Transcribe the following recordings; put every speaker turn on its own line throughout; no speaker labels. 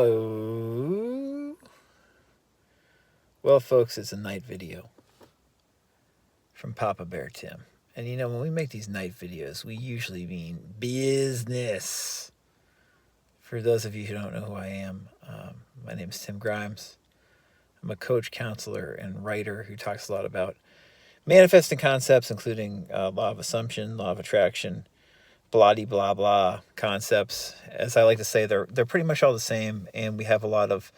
Hello. Well, folks, it's a night video from Papa Bear Tim. And when we make these night videos, we usually mean business. For those of you who don't know who I am, my name is Tim Grimes. I'm a coach, counselor, and writer who talks a lot about manifesting concepts, including law of assumption, law of attraction, blah blah concepts. As I like to say, they're pretty much all the same, and we have a lot of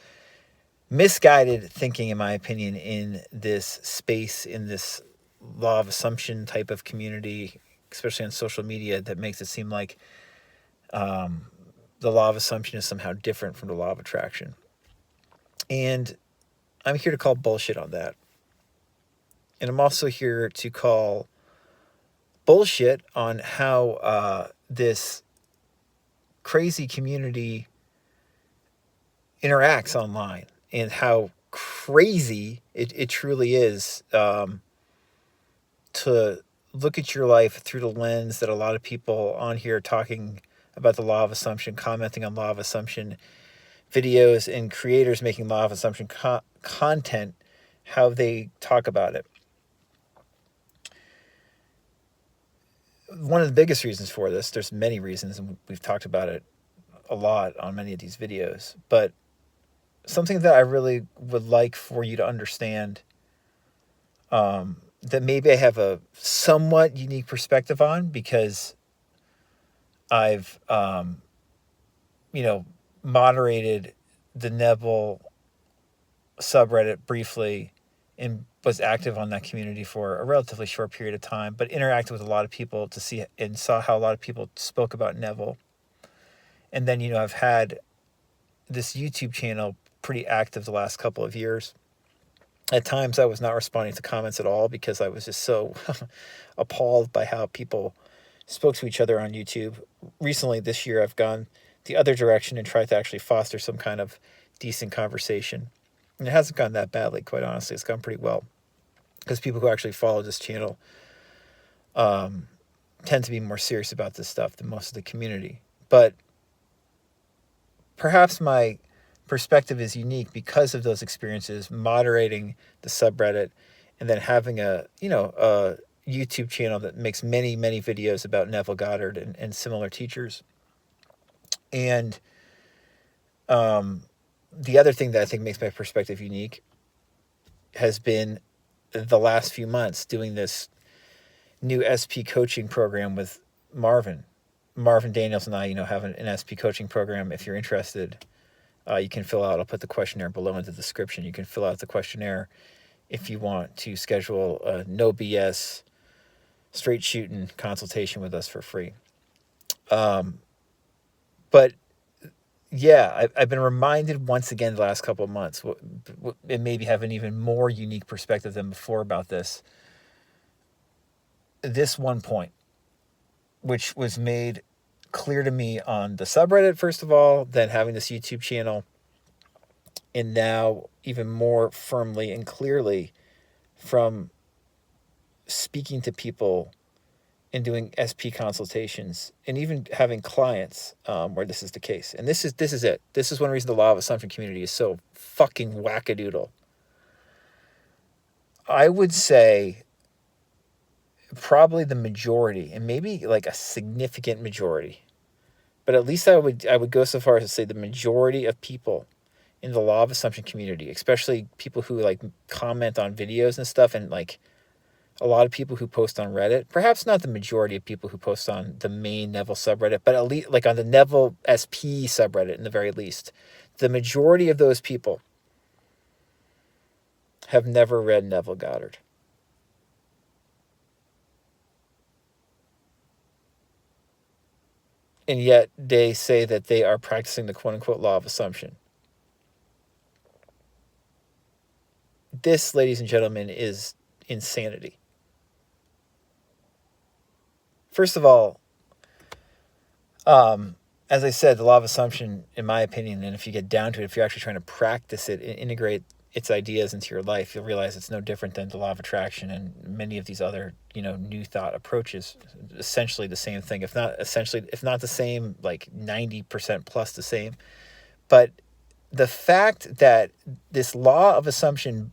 misguided thinking, in my opinion, in this space, in this law of assumption type of community, especially on social media, that makes it seem like the law of assumption is somehow different from the law of attraction. And I'm here to call bullshit on that. And I'm also here to call bullshit on how this crazy community interacts online, and how crazy it truly is to look at your life through the lens that a lot of people on here talking about the law of assumption, commenting on law of assumption videos, and creators making law of assumption content, how they talk about it. One of the biggest reasons for this, there's many reasons, and we've talked about it a lot on many of these videos, but something that I really would like for you to understand, that maybe I have a somewhat unique perspective on, because I've, moderated the Neville subreddit briefly and was active on that community for a relatively short period of time, but interacted with a lot of people to see and saw how a lot of people spoke about Neville. And then, I've had this YouTube channel pretty active the last couple of years. At times I was not responding to comments at all because I was just so appalled by how people spoke to each other on YouTube. Recently, this year, I've gone the other direction and tried to actually foster some kind of decent conversation. And it hasn't gone that badly, quite honestly. It's gone pretty well, because people who actually follow this channel tend to be more serious about this stuff than most of the community. But perhaps my perspective is unique because of those experiences, moderating the subreddit and then having a YouTube channel that makes many videos about Neville Goddard and similar teachers. And the other thing that I think makes my perspective unique has been the last few months doing this new SP coaching program with Marvin Daniels, and I, have an SP coaching program. If you're interested, you can fill out, I'll put the questionnaire below in the description. You can fill out the questionnaire if you want to schedule a no BS, straight shooting consultation with us for free. But yeah, I've been reminded once again the last couple of months, and maybe have an even more unique perspective than before about this one point, which was made clear to me on the subreddit, first of all, then having this YouTube channel, and now even more firmly and clearly from speaking to people and doing SP consultations, and even having clients where this is the case. And this is it. This is one reason the law of assumption community is so fucking wackadoodle. I would say probably the majority, and maybe like a significant majority, but at least I would go so far as to say the majority of people in the law of assumption community, especially people who like comment on videos and stuff, and like a lot of people who post on Reddit, perhaps not the majority of people who post on the main Neville subreddit, but at least like on the Neville SP subreddit, in the very least, the majority of those people have never read Neville Goddard. And yet they say that they are practicing the quote-unquote law of assumption. This, ladies and gentlemen, is insanity. First of all, as I said, the law of assumption, in my opinion, and if you get down to it, if you're actually trying to practice it and integrate its ideas into your life, you'll realize it's no different than the law of attraction and many of these other, new thought approaches. Essentially the same thing, if not the same, like 90% plus the same. But the fact that this law of assumption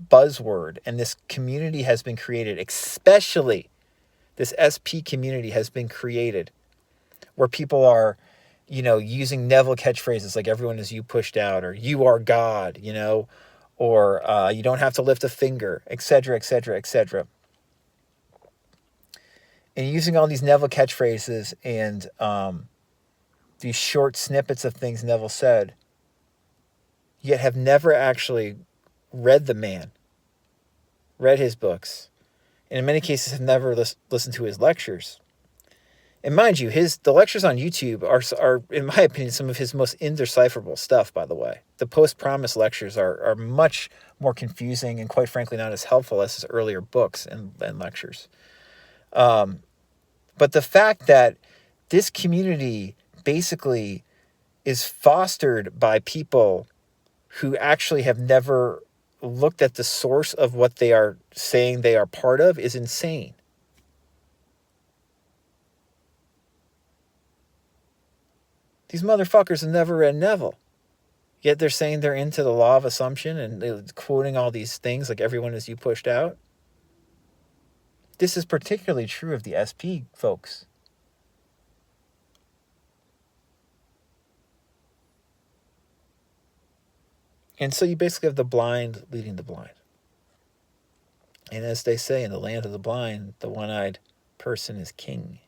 buzzword and this community has been created, especially this SP community has been created, where people are, using Neville catchphrases like "everyone is you pushed out" or "you are God," or "you don't have to lift a finger," etc., etc., etc. And using all these Neville catchphrases and these short snippets of things Neville said, yet have never actually read the man, read his books, and in many cases have never listened to his lectures. And mind you, the lectures on YouTube are, in my opinion, some of his most indecipherable stuff, by the way. The post-promise lectures are much more confusing and, quite frankly, not as helpful as his earlier books and lectures. But the fact that this community basically is fostered by people who actually have never looked at the source of what they are saying they are part of is insane. These motherfuckers have never read Neville. Yet they're saying they're into the law of assumption and they're quoting all these things like "everyone is you pushed out." This is particularly true of the SP folks. And so you basically have the blind leading the blind. And as they say, in the land of the blind, the one-eyed person is king.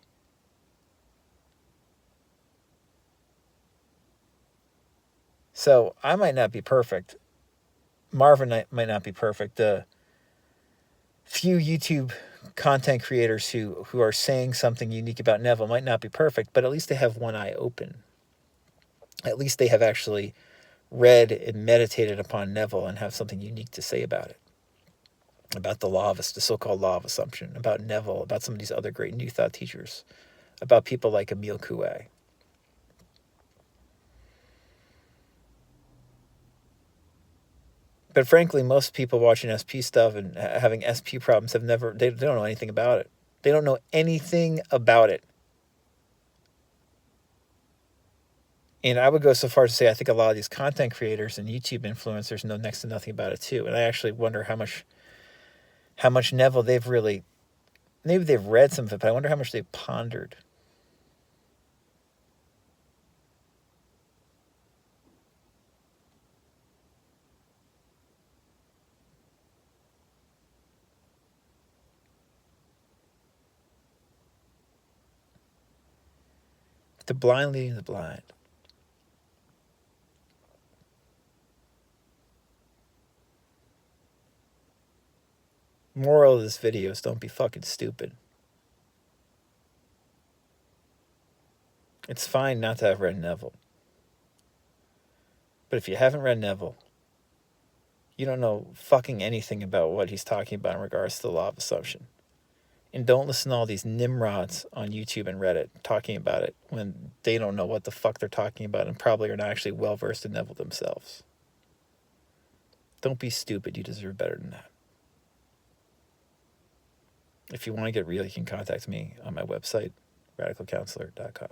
So I might not be perfect. Marvin might not be perfect. The few YouTube content creators who are saying something unique about Neville might not be perfect, but at least they have one eye open. At least they have actually read and meditated upon Neville and have something unique to say about it. About the so-called law of assumption, about Neville, about some of these other great New Thought teachers, about people like Emile Coué. But frankly, most people watching SP stuff and having SP problems they don't know anything about it. They don't know anything about it. And I would go so far as to say I think a lot of these content creators and YouTube influencers know next to nothing about it too. And I actually wonder how much Neville maybe they've read some of it, but I wonder how much they've pondered. The blind leading the blind. Moral of this video is don't be fucking stupid. It's fine not to have read Neville. But if you haven't read Neville, you don't know fucking anything about what he's talking about in regards to the law of assumption. And don't listen to all these nimrods on YouTube and Reddit talking about it when they don't know what the fuck they're talking about and probably are not actually well-versed in Neville themselves. Don't be stupid. You deserve better than that. If you want to get real, you can contact me on my website, radicalcounselor.com.